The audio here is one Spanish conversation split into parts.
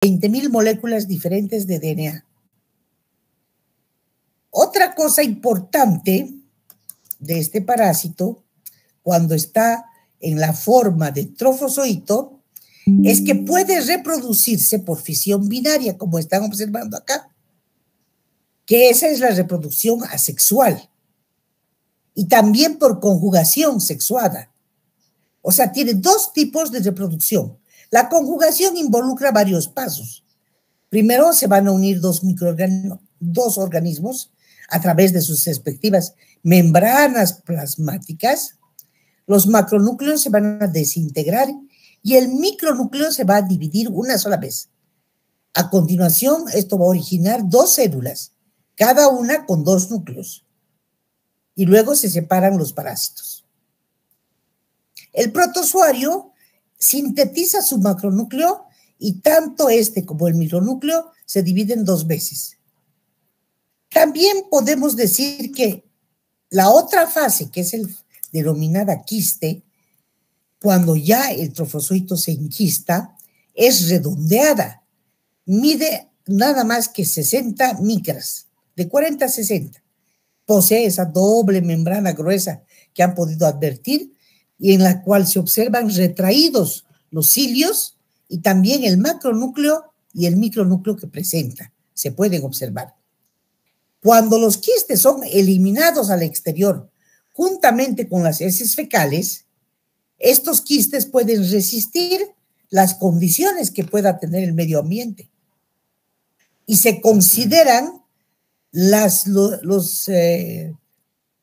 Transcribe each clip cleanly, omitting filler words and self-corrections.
20.000 moléculas diferentes de DNA. Otra cosa importante de este parásito, cuando está en la forma de trofozoito, es que puede reproducirse por fisión binaria, como están observando acá, que esa es la reproducción asexual, y también por conjugación sexuada. O sea, tiene dos tipos de reproducción. La conjugación involucra varios pasos. Primero se van a unir dos organismos a través de sus respectivas membranas plasmáticas. Los macronúcleos se van a desintegrar y el micronúcleo se va a dividir una sola vez. A continuación, esto va a originar dos células, cada una con dos núcleos. Y luego se separan los parásitos. El protozoario sintetiza su macronúcleo y tanto este como el micronúcleo se dividen dos veces. También podemos decir que la otra fase, que es el denominada quiste, cuando ya el trofozoito se enquista, es redondeada. Mide nada más que 60 micras, de 40 a 60. Posee esa doble membrana gruesa que han podido advertir y en la cual se observan retraídos los cilios y también el macronúcleo y el micronúcleo que presenta. Se pueden observar. Cuando los quistes son eliminados al exterior juntamente con las heces fecales, estos quistes pueden resistir las condiciones que pueda tener el medio ambiente y se consideran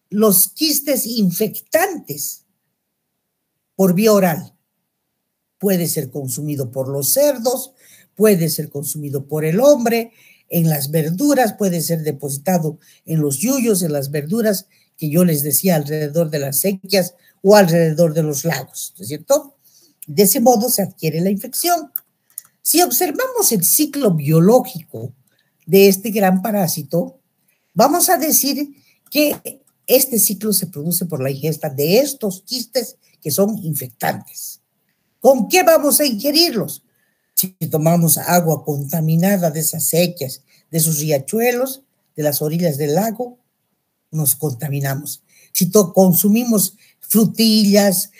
los quistes infectantes por vía oral. Puede ser consumido por los cerdos, puede ser consumido por el hombre, en las verduras, puede ser depositado en los yuyos, en las verduras que yo les decía alrededor de las sequías o alrededor de los lagos, ¿no es cierto? De ese modo se adquiere la infección. Si observamos el ciclo biológico de este gran parásito, vamos a decir que este ciclo se produce por la ingesta de estos quistes que son infectantes. ¿Con qué vamos a ingerirlos? Si tomamos agua contaminada de esas sequías, de esos riachuelos, de las orillas del lago, nos contaminamos. Si consumimos frutillas,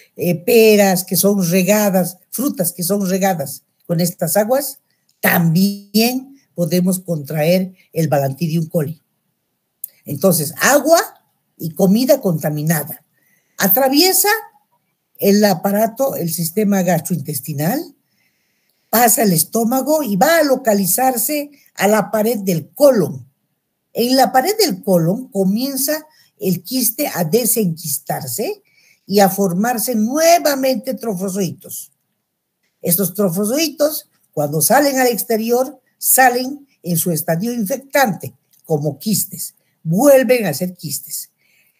peras que son regadas, frutas que son regadas con estas aguas, también podemos contraer el Balantidium coli. Entonces, agua y comida contaminada. Atraviesa el aparato, el sistema gastrointestinal, pasa al estómago y va a localizarse a la pared del colon. En la pared del colon comienza el quiste a desenquistarse y a formarse nuevamente trofozoitos. Estos trofozoitos, cuando salen al exterior, salen en su estadio infectante como quistes, vuelven a ser quistes.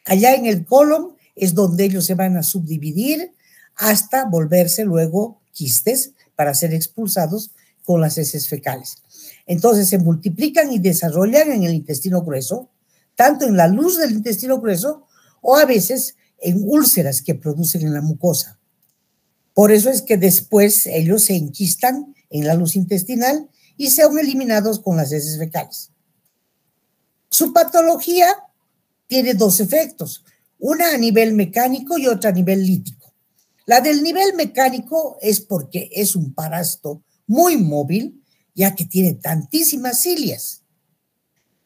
Allá en el colon es donde ellos se van a subdividir hasta volverse luego quistes para ser expulsados con las heces fecales. Entonces se multiplican y desarrollan en el intestino grueso, tanto en la luz del intestino grueso o a veces en úlceras que producen en la mucosa. Por eso es que después ellos se enquistan en la luz intestinal y son eliminados con las heces fecales. Su patología tiene dos efectos, una a nivel mecánico y otra a nivel lítico. La del nivel mecánico es porque es un parásito muy móvil, ya que tiene tantísimas cilias.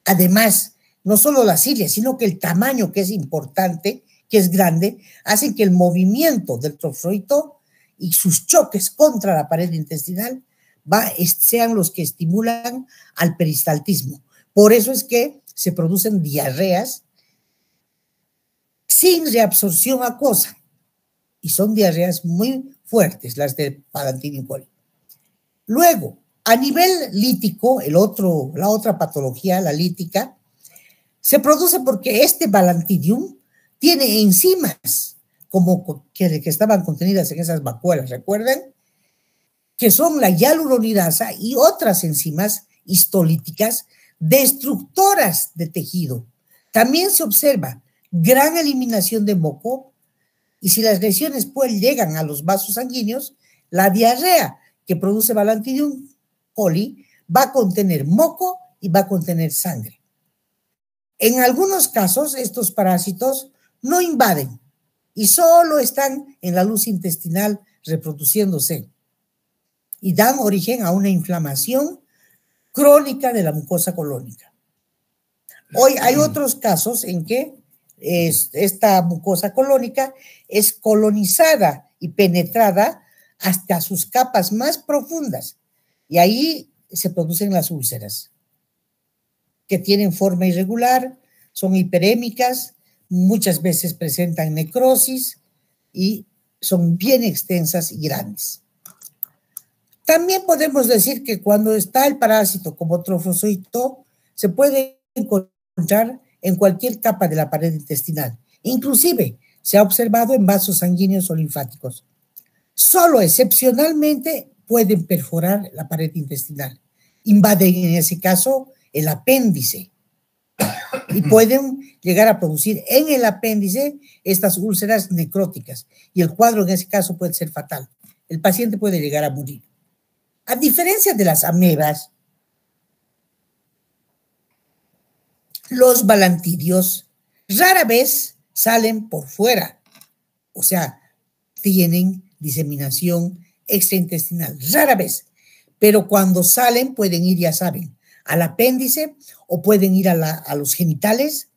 Además, no solo las cilias, sino que el tamaño, que es importante, que es grande, hacen que el movimiento del trofozoito y sus choques contra la pared intestinal sean los que estimulan al peristaltismo. Por eso es que se producen diarreas sin reabsorción acuosa. Y son diarreas muy fuertes, las del Balantidium coli. Luego, a nivel lítico, la otra patología, la lítica, se produce porque este Balantidium tiene enzimas como que estaban contenidas en esas vacuolas, ¿recuerdan? Que son la hialuronidasa y otras enzimas histolíticas destructoras de tejido. También se observa gran eliminación de moco y si las lesiones pues llegan a los vasos sanguíneos, la diarrea que produce Balantidium coli va a contener moco y va a contener sangre. En algunos casos, estos parásitos no invaden y solo están en la luz intestinal reproduciéndose y dan origen a una inflamación crónica de la mucosa colónica. Hoy hay otros casos en que esta mucosa colónica es colonizada y penetrada hasta sus capas más profundas y ahí se producen las úlceras, que tienen forma irregular, son hiperémicas, muchas veces presentan necrosis y son bien extensas y grandes. También podemos decir que cuando está el parásito como trofozoito, se puede encontrar en cualquier capa de la pared intestinal. Inclusive se ha observado en vasos sanguíneos o linfáticos. Solo excepcionalmente pueden perforar la pared intestinal. Invaden en ese caso el apéndice y pueden llegar a producir en el apéndice estas úlceras necróticas y el cuadro en ese caso puede ser fatal. El paciente puede llegar a morir. A diferencia de las amebas, los balantidios rara vez salen por fuera, o sea, tienen diseminación extraintestinal, rara vez, pero cuando salen pueden ir, ya saben, al apéndice o pueden ir a los genitales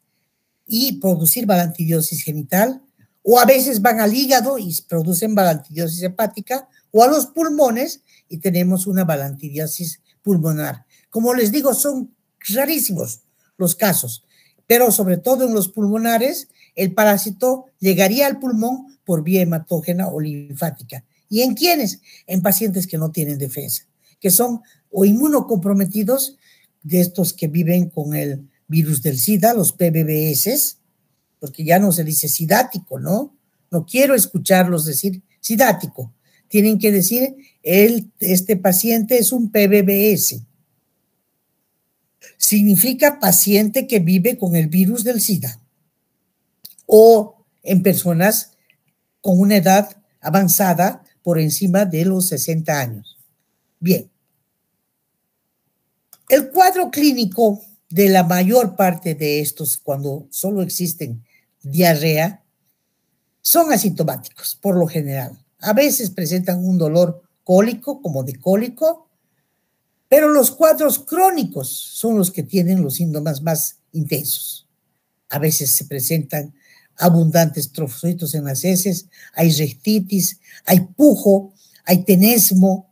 y producir balantidiosis genital, o a veces van al hígado y producen balantidiosis hepática, o a los pulmones y tenemos una balantidiosis pulmonar. Como les digo, son rarísimos los casos, pero sobre todo en los pulmonares, el parásito llegaría al pulmón por vía hematógena o linfática. ¿Y en quiénes? En pacientes que no tienen defensa, que son o inmunocomprometidos, de estos que viven con el virus del SIDA, los PBBS, porque ya no se dice sidático, ¿no? No quiero escucharlos decir sidático. Tienen que decir, este paciente es un PBBS. Significa paciente que vive con el virus del SIDA o en personas con una edad avanzada por encima de los 60 años. Bien. El cuadro clínico de la mayor parte de estos, cuando solo existen diarrea, son asintomáticos por lo general. A veces presentan un dolor cólico, como de cólico, pero los cuadros crónicos son los que tienen los síntomas más intensos. A veces se presentan abundantes trofocitos en las heces, hay rectitis, hay pujo, hay tenesmo,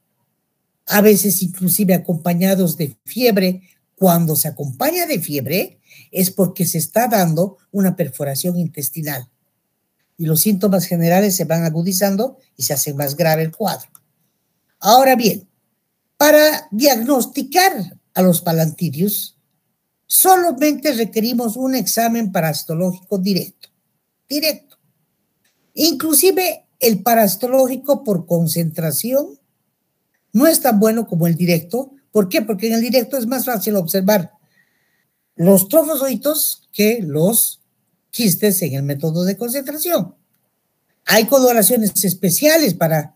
a veces inclusive acompañados de fiebre. Cuando se acompaña de fiebre es porque se está dando una perforación intestinal y los síntomas generales se van agudizando y se hace más grave el cuadro. Ahora bien, para diagnosticar a los balantidios solamente requerimos un examen parasitológico directo. Inclusive el parasitológico por concentración no es tan bueno como el directo. ¿Por qué? Porque en el directo es más fácil observar los trofozoitos que los quistes en el método de concentración. Hay coloraciones especiales para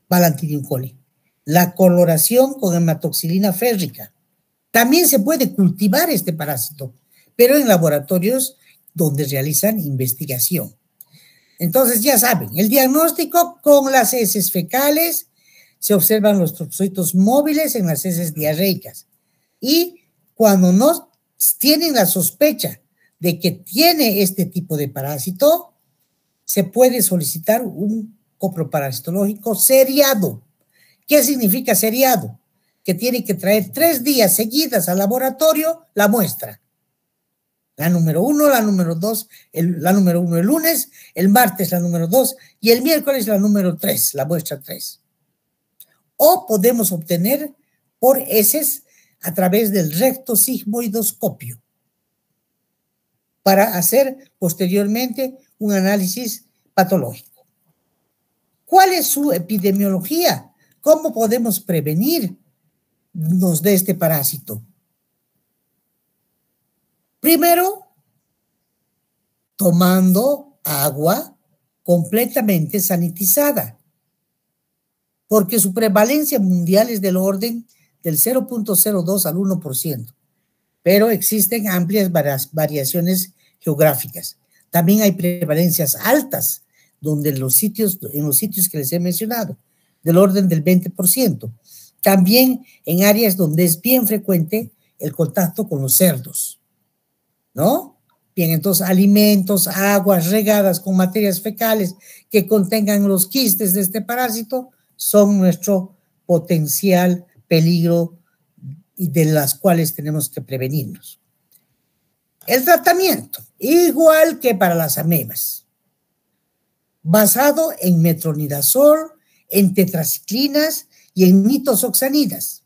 Balantidium coli. La coloración con hematoxilina férrica. También se puede cultivar este parásito, pero en laboratorios donde realizan investigación. Entonces, ya saben, el diagnóstico con las heces fecales, se observan los trofozoitos móviles en las heces diarreicas. Y cuando no tienen la sospecha de que tiene este tipo de parásito, se puede solicitar un coproparasitológico seriado. ¿Qué significa seriado? Que tiene que traer 3 días seguidas al laboratorio la muestra. La número 1, la número 2, la número 1 el lunes, el martes la número 2 y el miércoles la número 3, la muestra 3. O podemos obtener por heces a través del rectosigmoidoscopio para hacer posteriormente un análisis patológico. ¿Cuál es su epidemiología? ¿Cómo podemos prevenirnos de este parásito? Primero, tomando agua completamente sanitizada. porque su prevalencia mundial es del orden del 0.02 al 1%, pero existen amplias variaciones geográficas. También hay prevalencias altas, donde en los sitios que les he mencionado, del orden del 20%. También en áreas donde es bien frecuente el contacto con los cerdos, ¿no? Bien, entonces alimentos, aguas regadas con materias fecales que contengan los quistes de este parásito son nuestro potencial peligro y de las cuales tenemos que prevenirnos. El tratamiento, igual que para las amebas, basado en metronidazol, en tetraciclinas y en nitazoxanidas.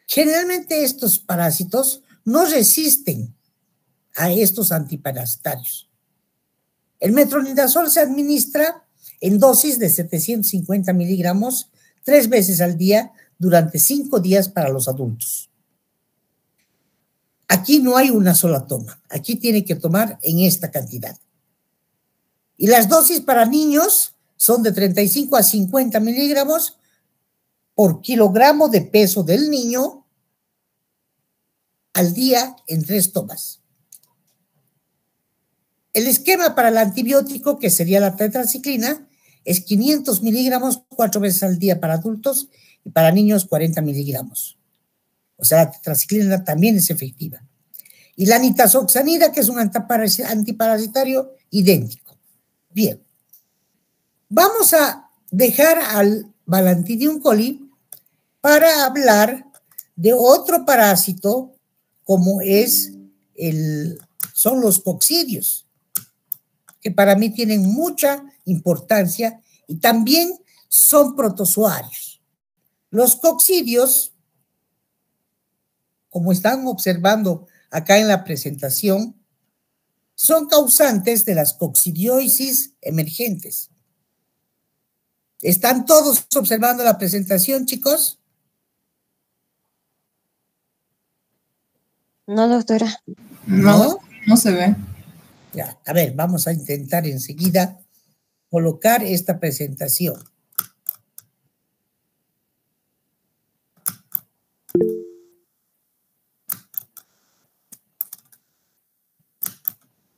Generalmente estos parásitos no resisten a estos antiparasitarios. El metronidazol se administra en dosis de 750 miligramos 3 veces al día durante 5 días para los adultos. Aquí no hay una sola toma, aquí tiene que tomar en esta cantidad. Y las dosis para niños son de 35 a 50 miligramos por kilogramo de peso del niño al día en 3 tomas. El esquema para el antibiótico, que sería la tetraciclina, es 500 miligramos 4 veces al día para adultos y para niños 40 miligramos. O sea, la tetraciclina también es efectiva. Y la nitazoxanida, que es un antiparasitario idéntico. Bien. Vamos a dejar al Balantidium coli para hablar de otro parásito como son los coccidios, que para mí tienen mucha importancia y también son protozoarios. Los coccidios, como están observando acá en la presentación, son causantes de las coccidiosis emergentes. ¿Están todos observando la presentación, chicos? No, doctora. No, no se ve. Ya, a ver, vamos a intentar enseguida colocar esta presentación.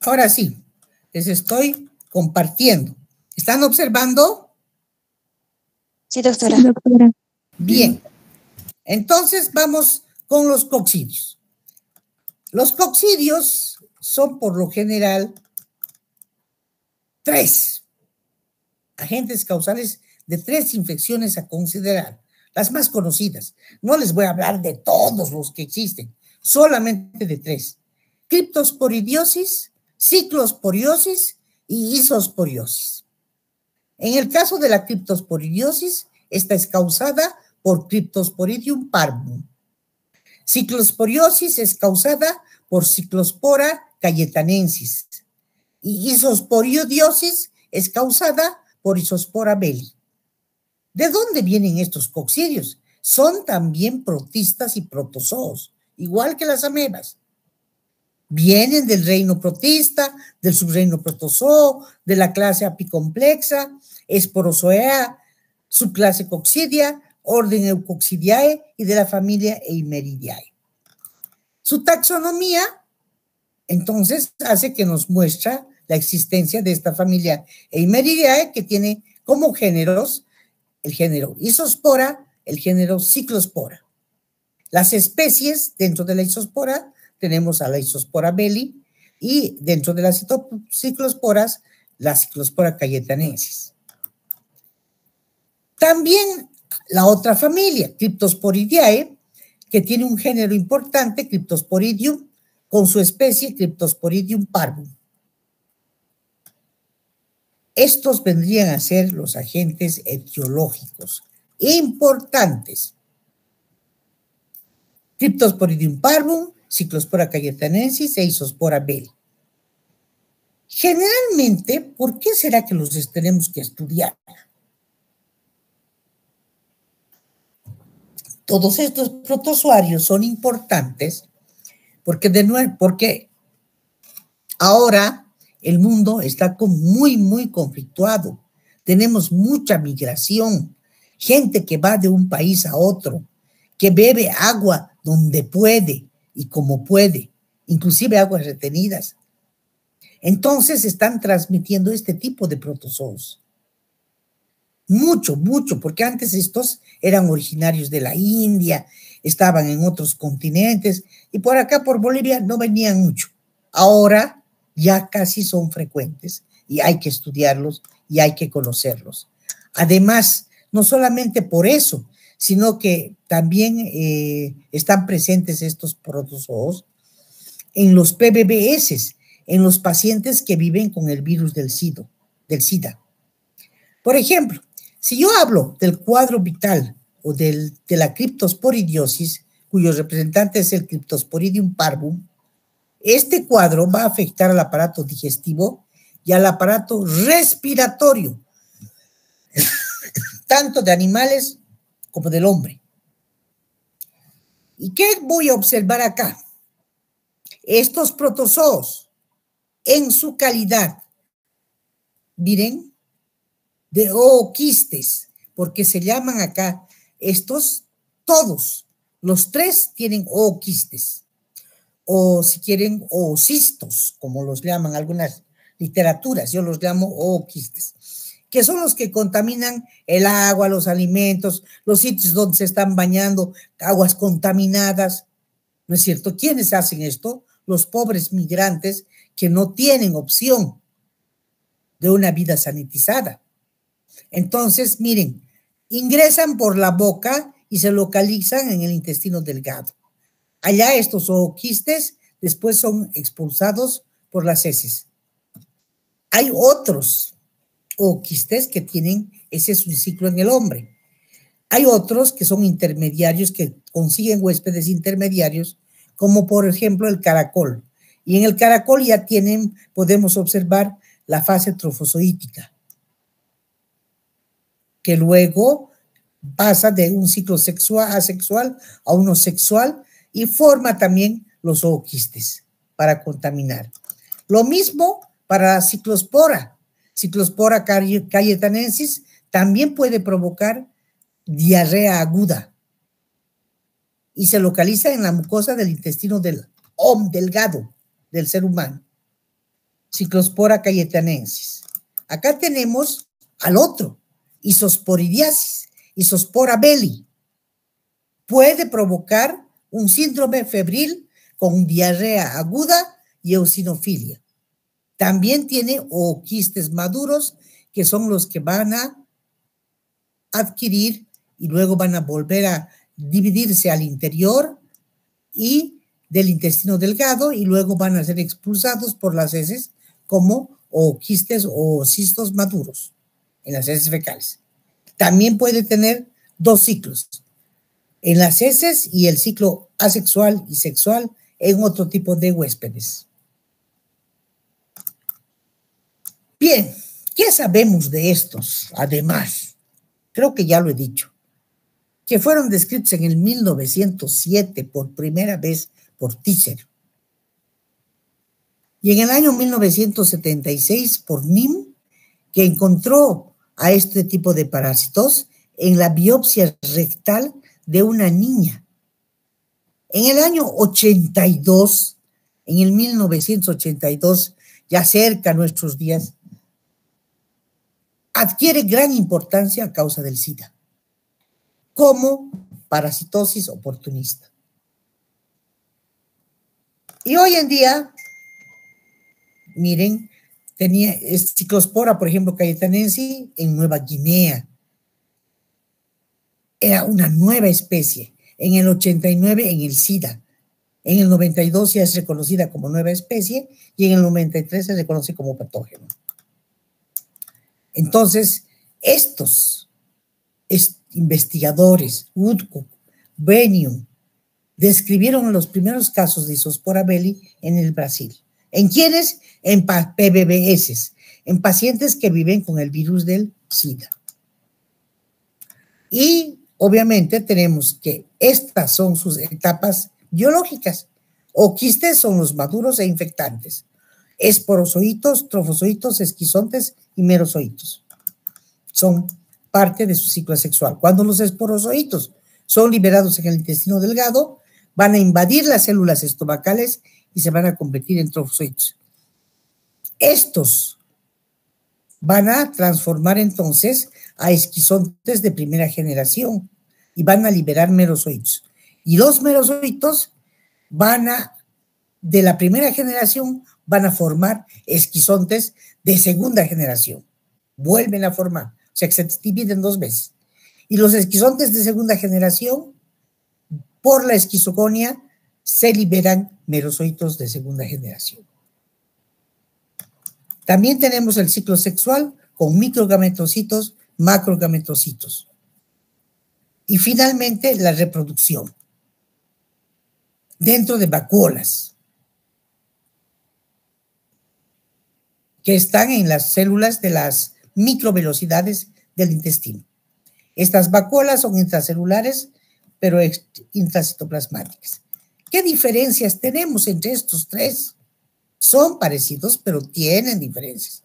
Ahora sí, les estoy compartiendo. ¿Están observando? Sí, doctora. Sí, doctora. Bien. Entonces vamos con los coccidios. Los coccidios son por lo general 3 agentes causales de 3 infecciones a considerar, las más conocidas. No les voy a hablar de todos los que existen, solamente de 3. Criptosporidiosis, ciclosporiosis y isosporiosis. En el caso de la criptosporidiosis, esta es causada por Cryptosporidium parvum. Ciclosporiosis es causada por Cyclospora cayetanensis y isosporidiosis es causada por Isospora belli. ¿De dónde vienen estos coccidios? Son también protistas y protozoos, igual que las amebas. Vienen del reino protista, del subreino protozoo, de la clase apicomplexa, Esporozoea, subclase Coccidia, orden Eucoccidiae y de la familia Eimeridae. Su taxonomía, entonces, hace que nos muestra la existencia de esta familia Eimeridae, que tiene como géneros el género Isospora, el género Cyclospora. Las especies dentro de la Isospora tenemos a la Isospora belli y dentro de las ciclosporas, la Cyclospora cayetanensis. También la otra familia, Cryptosporidiae, que tiene un género importante, Cryptosporidium, con su especie Cryptosporidium parvum. Estos vendrían a ser los agentes etiológicos importantes. Cryptosporidium parvum, Cyclospora cayetanensis e Isospora belli. Generalmente, ¿por qué será que los tenemos que estudiar? Todos estos protozoarios son importantes porque ahora el mundo está muy conflictuado. Tenemos mucha migración, gente que va de un país a otro, que bebe agua donde puede y como puede, inclusive aguas retenidas. Entonces están transmitiendo este tipo de protozoos. Mucho, mucho, porque antes estos eran originarios de la India, estaban en otros continentes y por acá, por Bolivia, no venían mucho. Ahora ya casi son frecuentes y hay que estudiarlos y hay que conocerlos. Además, no solamente por eso, sino que también están presentes estos protozoos en los PBBS, en los pacientes que viven con el virus del SIDA. Por ejemplo, si yo hablo del cuadro vital o de la criptosporidiosis, cuyo representante es el Cryptosporidium parvum, este cuadro va a afectar al aparato digestivo y al aparato respiratorio, tanto de animales como del hombre. ¿Y qué voy a observar acá? Estos protozoos, en su calidad, miren, de ooquistes, porque se llaman acá estos, todos, los tres tienen ooquistes, o si quieren, oocistos, como los llaman algunas literaturas, yo los llamo ooquistes, que son los que contaminan el agua, los alimentos, los sitios donde se están bañando, aguas contaminadas, ¿no es cierto? ¿Quiénes hacen esto? Los pobres migrantes que no tienen opción de una vida sanitizada. Entonces, miren, ingresan por la boca y se localizan en el intestino delgado. Allá estos ooquistes después son expulsados por las heces. Hay otros ooquistes que tienen ese su ciclo en el hombre. Hay otros que son intermediarios, que consiguen huéspedes intermediarios, como por ejemplo el caracol. Y en el caracol ya podemos observar la fase trofozoítica, que luego pasa de un ciclo asexual a uno sexual y forma también los ooquistes para contaminar. Lo mismo para la ciclospora. Ciclospora cayetanensis también puede provocar diarrea aguda y se localiza en la mucosa del intestino delgado del ser humano. Ciclospora cayetanensis. Acá tenemos al otro, isosporidiasis, isospora belli. Puede provocar un síndrome febril con diarrea aguda y eosinofilia. También tiene ooquistes maduros, que son los que van a adquirir y luego van a volver a dividirse al interior y del intestino delgado y luego van a ser expulsados por las heces como ooquistes o cistos maduros en las heces fecales. También puede tener dos ciclos, en las heces y el ciclo asexual y sexual en otro tipo de huéspedes. Bien, ¿qué sabemos de estos? Además, creo que ya lo he dicho, que fueron descritos en el 1907 por primera vez por Tischer. Y en el año 1976 por Nim, que encontró a este tipo de parásitos en la biopsia rectal de una niña. En el año 82, en el 1982, ya cerca a nuestros días, adquiere gran importancia a causa del SIDA, como parasitosis oportunista. Y hoy en día, miren, tenía Ciclospora, por ejemplo, cayetanensis en Nueva Guinea. Era una nueva especie. En el 89 en el SIDA. En el 92 ya es reconocida como nueva especie y en el 93 se reconoce como patógeno. Entonces, estos investigadores, Woodcock, Bennion, describieron los primeros casos de Isospora belli en el Brasil. ¿En quiénes? En PBBS, en pacientes que viven con el virus del SIDA. Y obviamente tenemos que estas son sus etapas biológicas. Ooquistes son los maduros e infectantes. Esporozoitos, trofozoitos, esquizontes y merozoitos. Son parte de su ciclo sexual. Cuando los esporozoitos son liberados en el intestino delgado, van a invadir las células estomacales y se van a convertir en trofozoitos. Estos van a transformar entonces a esquizontes de primera generación y van a liberar merozoitos. Y los merozoitos de la primera generación, van a formar esquizontes de segunda generación. Vuelven a formar, o sea que se dividen 2 veces. Y los esquizontes de segunda generación, por la esquizogonia, se liberan merozoitos de segunda generación. También tenemos el ciclo sexual con microgametocitos, macrogametocitos. Y finalmente la reproducción dentro de vacuolas que están en las células de las microvelocidades del intestino. Estas vacuolas son intracelulares, pero intracitoplasmáticas. ¿Qué diferencias tenemos entre estos 3? Son parecidos, pero tienen diferencias.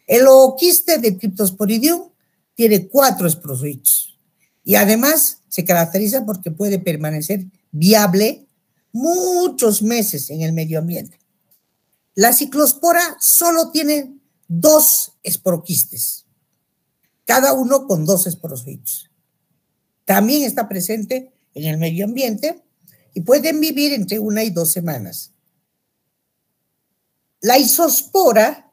El ooquiste de Cryptosporidium tiene 4 esporozoitos y además se caracteriza porque puede permanecer viable muchos meses en el medio ambiente. La ciclospora solo tiene 2 esporoquistes, cada uno con 2 esporozoitos. También está presente en el medio ambiente y pueden vivir entre 1 y 2 semanas. La isospora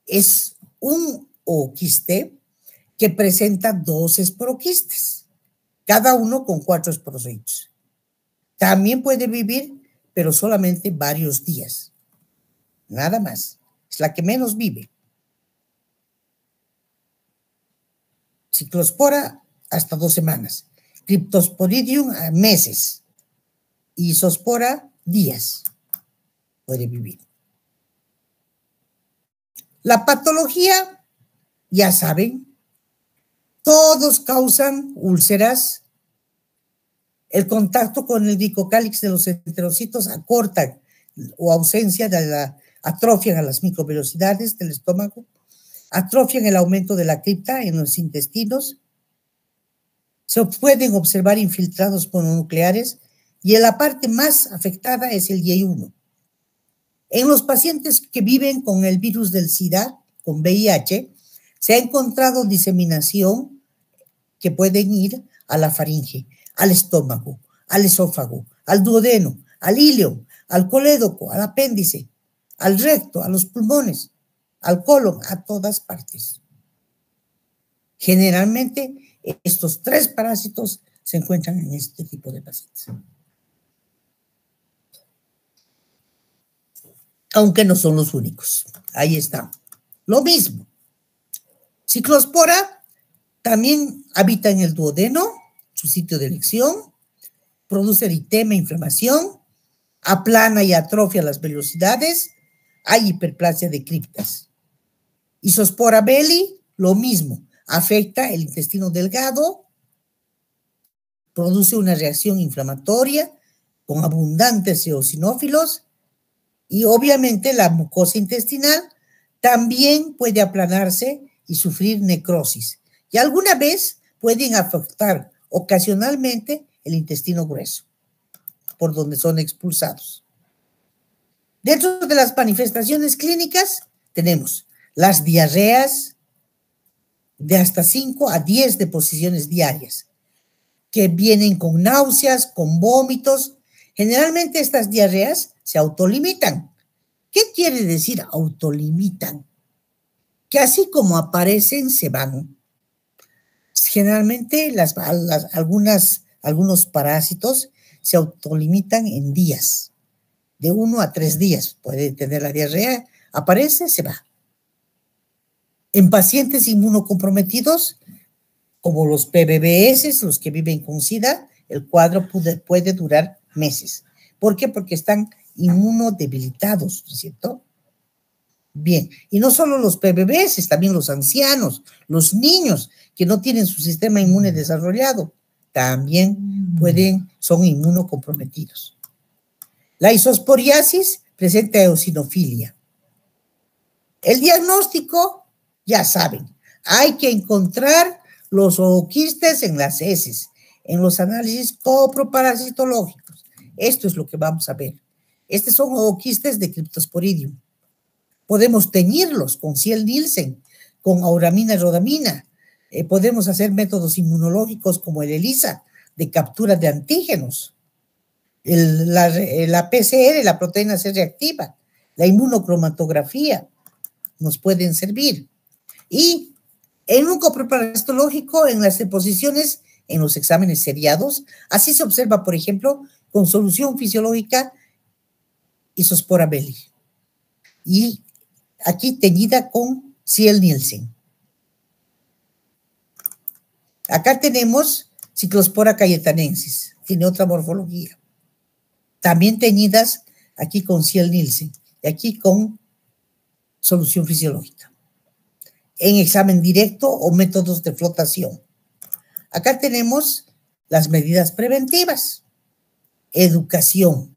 es un ooquiste que presenta 2 esporoquistes, cada uno con 4 esporozoitos. También puede vivir, pero solamente varios días. Nada más. Es la que menos vive. Ciclospora hasta 2 semanas. Cryptosporidium meses. Isospora días. Puede vivir. La patología, ya saben, todos causan úlceras. El contacto con el glicocálix de los enterocitos acorta o ausencia de la atrofian a las microvelocidades del estómago, atrofian el aumento de la cripta en los intestinos, se pueden observar infiltrados mononucleares y en la parte más afectada es el Y1. En los pacientes que viven con el virus del SIDA, con VIH, se ha encontrado diseminación que pueden ir a la faringe, al estómago, al esófago, al duodeno, al ileo, al colédoco, al apéndice, al recto, a los pulmones, al colon, a todas partes. Generalmente, estos 3 parásitos se encuentran en este tipo de pacientes. Aunque no son los únicos. Ahí está. Lo mismo. Ciclospora también habita en el duodeno, su sitio de elección, produce eritema e inflamación, aplana y atrofia las velocidades, hay hiperplasia de criptas. Isospora belli, lo mismo, afecta el intestino delgado, produce una reacción inflamatoria con abundantes eosinófilos y obviamente la mucosa intestinal también puede aplanarse y sufrir necrosis. Y alguna vez pueden afectar ocasionalmente el intestino grueso, por donde son expulsados. Dentro de las manifestaciones clínicas tenemos las diarreas de hasta 5 a 10 deposiciones diarias, que vienen con náuseas, con vómitos. Generalmente estas diarreas se autolimitan. ¿Qué quiere decir autolimitan? Que así como aparecen, se van. Generalmente algunos parásitos se autolimitan en días, de 1 a 3 días. Puede tener la diarrea, aparece, se va. En pacientes inmunocomprometidos, como los PBBS, los que viven con SIDA, el cuadro puede durar meses. ¿Por qué? Porque están inmunodebilitados, ¿no es cierto? Bien, y no solo los PBBS, también los ancianos, los niños que no tienen su sistema inmune desarrollado, también son inmunocomprometidos. La isosporiasis presenta eosinofilia. El diagnóstico, ya saben, Hay que encontrar los ooquistes en las heces, en los análisis coproparasitológicos. Esto es lo que vamos a ver. Estos son ooquistes de Cryptosporidium. Podemos teñirlos con Ciel-Nielsen, con auramina rodamina. Podemos hacer métodos inmunológicos como el ELISA, de captura de antígenos. La PCR, la proteína C reactiva, la inmunocromatografía, nos pueden servir. Y en un coproparasitológico, en las deposiciones, en los exámenes seriados, así se observa, por ejemplo, con solución fisiológica Isospora belli. Y aquí teñida con Ciel-Nielsen. Acá tenemos Ciclospora cayetanensis, tiene otra morfología. También teñidas aquí con Ciel-Nielsen y aquí con solución fisiológica. En examen directo o métodos de flotación. Acá tenemos las medidas preventivas. Educación,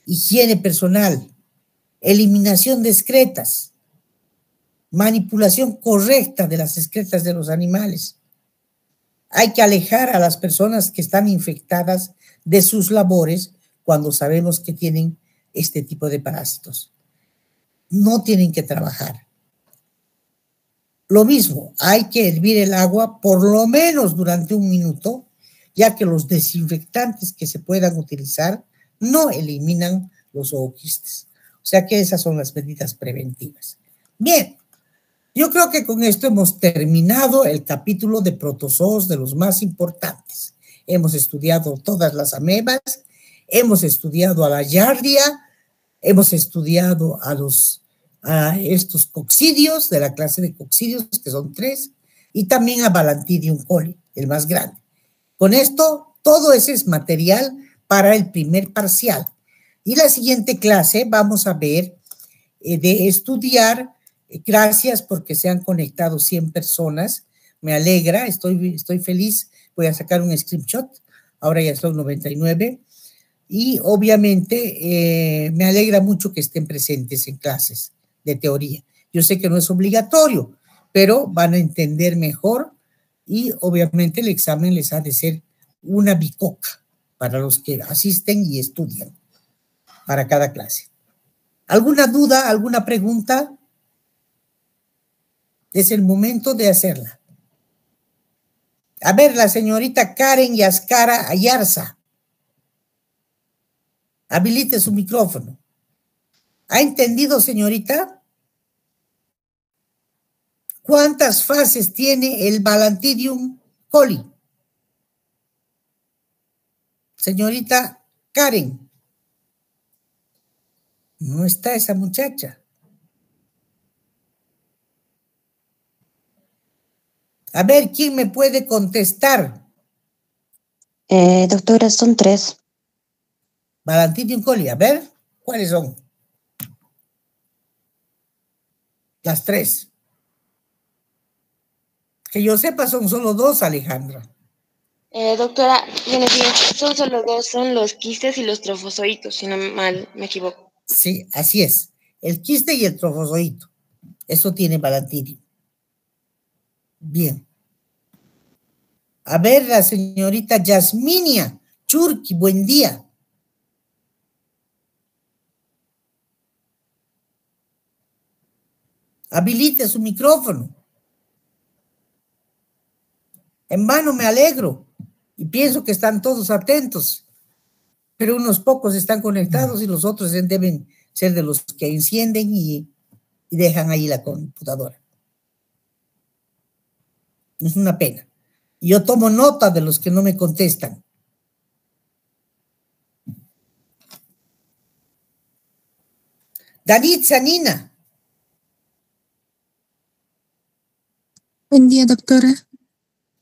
higiene personal, eliminación de excretas, manipulación correcta de las excretas de los animales. Hay que alejar a las personas que están infectadas de sus labores cuando sabemos que tienen este tipo de parásitos. No tienen que trabajar. Lo mismo, hay que hervir el agua por lo menos durante 1 minuto, ya que los desinfectantes que se puedan utilizar no eliminan los ooquistes. O sea que esas son las medidas preventivas. Bien, yo creo que con esto hemos terminado el capítulo de protozoos de los más importantes. Hemos estudiado todas las amebas, hemos estudiado a la Giardia, hemos estudiado a estos coccidios, de la clase de coccidios, que son 3, y también a Balantidium coli, el más grande. Con esto, todo ese es material para el primer parcial. Y la siguiente clase vamos a ver de estudiar, gracias porque se han conectado 100 personas, me alegra, estoy feliz, voy a sacar un screenshot, ahora ya son 99, y obviamente me alegra mucho que estén presentes en clases de teoría. Yo sé que no es obligatorio, pero van a entender mejor y obviamente el examen les ha de ser una bicoca para los que asisten y estudian para cada clase. ¿Alguna duda, alguna pregunta? Es el momento de hacerla. A ver, la señorita Karen Yaskara Ayarza. Habilite su micrófono. ¿Ha entendido, señorita? ¿Cuántas fases tiene el Balantidium coli? Señorita Karen. No está esa muchacha. A ver, ¿quién me puede contestar? Doctora, son 3. Balantidium coli, a ver, ¿cuáles son? Las 3. Que yo sepa son solo 2, Alejandra. Doctora, buenos días. Son solo 2, son los quistes y los trofozoitos, si no mal me equivoco. Sí, así es. El quiste y el trofozoito. Eso tiene Balantidium. Bien. A ver, la señorita Yasminia Churki, buen día. Habilite su micrófono. En vano me alegro y pienso que están todos atentos, pero unos pocos están conectados y los otros deben ser de los que encienden y dejan ahí la computadora. Es una pena. Yo tomo nota de los que no me contestan. David Sanina. Buen día, doctora.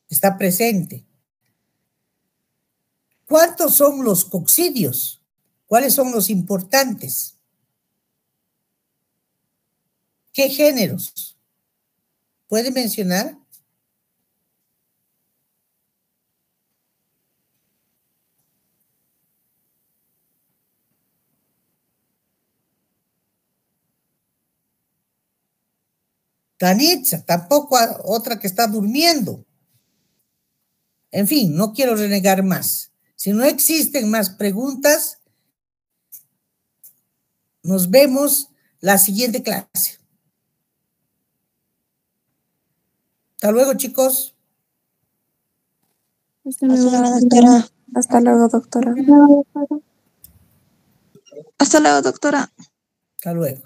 Está presente. ¿Cuántos son los coccidios? ¿Cuáles son los importantes? ¿Qué géneros? ¿Puede mencionar? Danitza, tampoco otra que está durmiendo. En fin, no quiero renegar más. Si no existen más preguntas, nos vemos la siguiente clase. Hasta luego, chicos. Hasta luego, doctora. Hasta luego, doctora. Hasta luego, doctora. Hasta luego.